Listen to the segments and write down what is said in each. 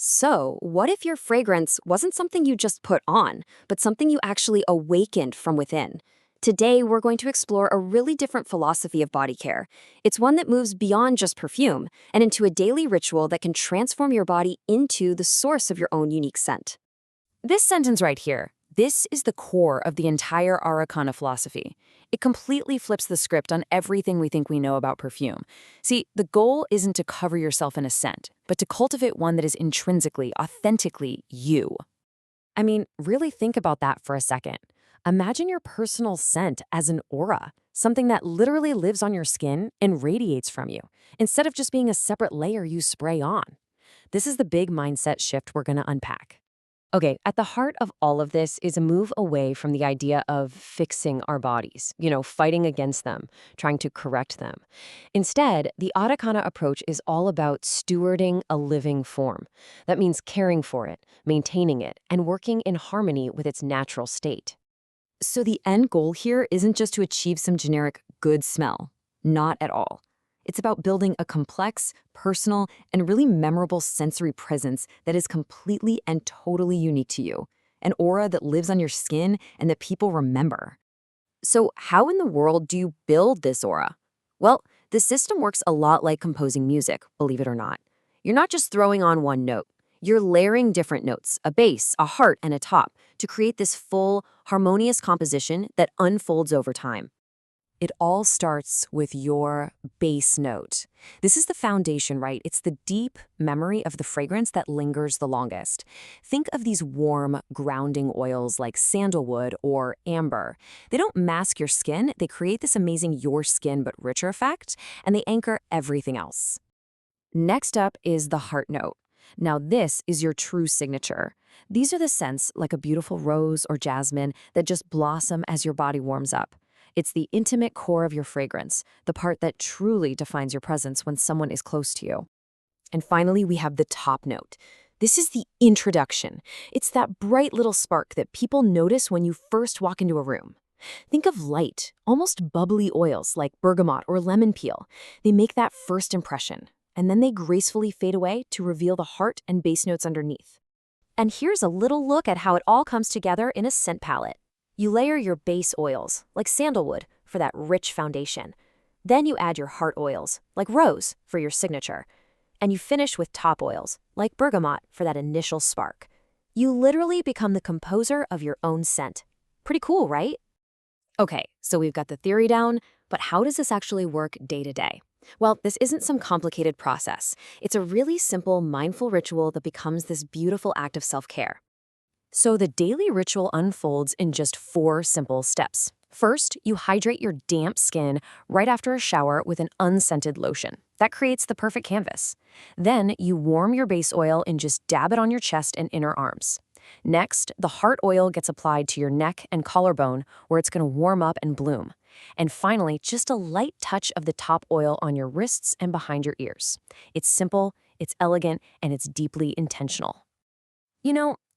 So, what if your fragrance wasn't something you just put on, but something you actually awakened from within? Today, we're going to explore a really different philosophy of body care. It's one that moves beyond just perfume and into a daily ritual that can transform your body into the source of your own unique scent. This sentence right here, this is the core of the entire Arreqqana philosophy. It completely flips the script on everything we think we know about perfume. See, the goal isn't to cover yourself in a scent, but to cultivate one that is intrinsically, authentically you. I mean, really think about that for a second. Imagine your personal scent as an aura, something that literally lives on your skin and radiates from you, instead of just being a separate layer you spray on. This is the big mindset shift we're going to unpack. Okay, at the heart of all of this is a move away from the idea of fixing our bodies, fighting against them, trying to correct them. Instead, the Adhikana approach is all about stewarding a living form. That means caring for it, maintaining it, and working in harmony with its natural state. So the end goal here isn't just to achieve some generic good smell. Not at all. It's about building a complex, personal, and really memorable sensory presence that is completely and totally unique to you. An aura that lives on your skin and that people remember. So how in the world do you build this aura? Well, the system works a lot like composing music, believe it or not. You're not just throwing on one note. You're layering different notes, a bass, a heart, and a top, to create this full, harmonious composition that unfolds over time. It all starts with your base note. This is the foundation, right? It's the deep memory of the fragrance that lingers the longest. Think of these warm, grounding oils like sandalwood or amber. They don't mask your skin, they create this amazing your skin but richer effect, and they anchor everything else. Next up is the heart note. Now this is your true signature. These are the scents, like a beautiful rose or jasmine, that just blossom as your body warms up. It's the intimate core of your fragrance, the part that truly defines your presence when someone is close to you. And finally, we have the top note. This is the introduction. It's that bright little spark that people notice when you first walk into a room. Think of light, almost bubbly oils like bergamot or lemon peel. They make that first impression, and then they gracefully fade away to reveal the heart and base notes underneath. And here's a little look at how it all comes together in a scent palette. You layer your base oils, like sandalwood, for that rich foundation. Then you add your heart oils, like rose, for your signature. And you finish with top oils, like bergamot, for that initial spark. You literally become the composer of your own scent. Pretty cool, right? Okay, so we've got the theory down, but how does this actually work day to day? Well, this isn't some complicated process. It's a really simple, mindful ritual that becomes this beautiful act of self-care. So the daily ritual unfolds in just 4 simple steps. First, you hydrate your damp skin right after a shower with an unscented lotion. That creates the perfect canvas. Then you warm your base oil and just dab it on your chest and inner arms. Next, the heart oil gets applied to your neck and collarbone where it's going to warm up and bloom. And finally, just a light touch of the top oil on your wrists and behind your ears. It's simple, it's elegant, and it's deeply intentional.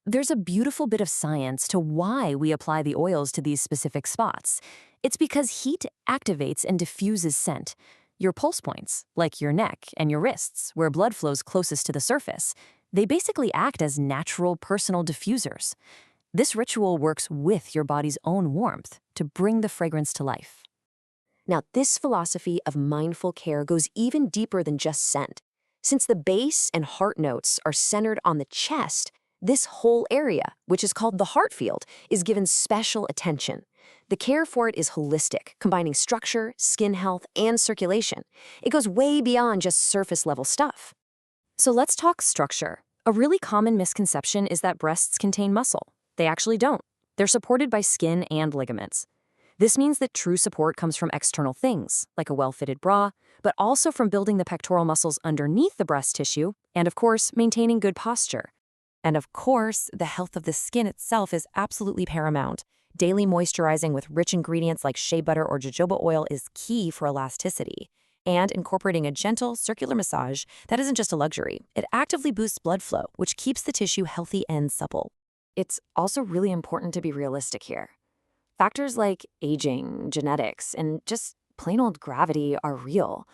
There's a beautiful bit of science to why we apply the oils to these specific spots. It's because heat activates and diffuses scent. Your pulse points, like your neck and your wrists, where blood flows closest to the surface, they basically act as natural personal diffusers. This ritual works with your body's own warmth to bring the fragrance to life. Now, this philosophy of mindful care goes even deeper than just scent. Since the base and heart notes are centered on the chest, this whole area, which is called the heart field, is given special attention. The care for it is holistic, combining structure, skin health, and circulation. It goes way beyond just surface-level stuff. So let's talk structure. A really common misconception is that breasts contain muscle. They actually don't. They're supported by skin and ligaments. This means that true support comes from external things, like a well-fitted bra, but also from building the pectoral muscles underneath the breast tissue, and of course, maintaining good posture. And of course, the health of the skin itself is absolutely paramount. Daily moisturizing with rich ingredients like shea butter or jojoba oil is key for elasticity. And incorporating a gentle, circular massage, that isn't just a luxury. It actively boosts blood flow, which keeps the tissue healthy and supple. It's also really important to be realistic here. Factors like aging, genetics, and just plain old gravity are real.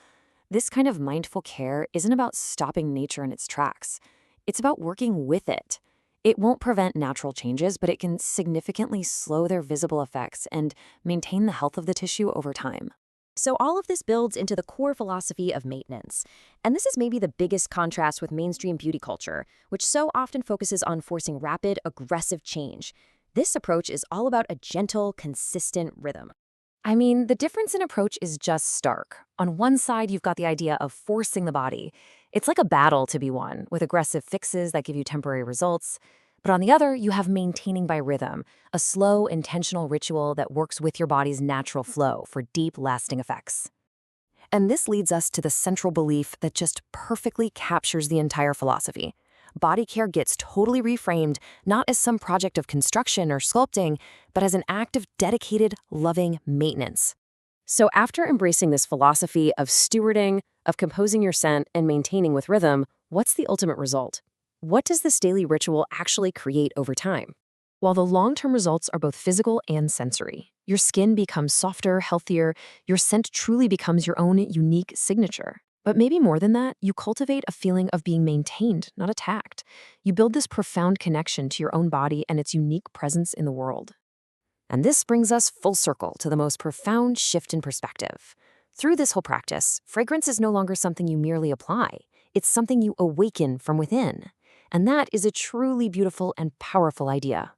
This kind of mindful care isn't about stopping nature in its tracks. It's about working with it. It won't prevent natural changes, but it can significantly slow their visible effects and maintain the health of the tissue over time. So all of this builds into the core philosophy of maintenance. And this is maybe the biggest contrast with mainstream beauty culture, which so often focuses on forcing rapid, aggressive change. This approach is all about a gentle, consistent rhythm. I mean, the difference in approach is just stark. On one side, you've got the idea of forcing the body. It's like a battle to be won, with aggressive fixes that give you temporary results. But on the other, you have maintaining by rhythm, a slow, intentional ritual that works with your body's natural flow for deep, lasting effects. And this leads us to the central belief that just perfectly captures the entire philosophy. Body care gets totally reframed, not as some project of construction or sculpting, but as an act of dedicated, loving maintenance. So after embracing this philosophy of stewarding, of composing your scent and maintaining with rhythm, what's the ultimate result? What does this daily ritual actually create over time? While the long-term results are both physical and sensory, your skin becomes softer, healthier, your scent truly becomes your own unique signature. But maybe more than that, you cultivate a feeling of being maintained, not attacked. You build this profound connection to your own body and its unique presence in the world. And this brings us full circle to the most profound shift in perspective. Through this whole practice, fragrance is no longer something you merely apply. It's something you awaken from within. And that is a truly beautiful and powerful idea.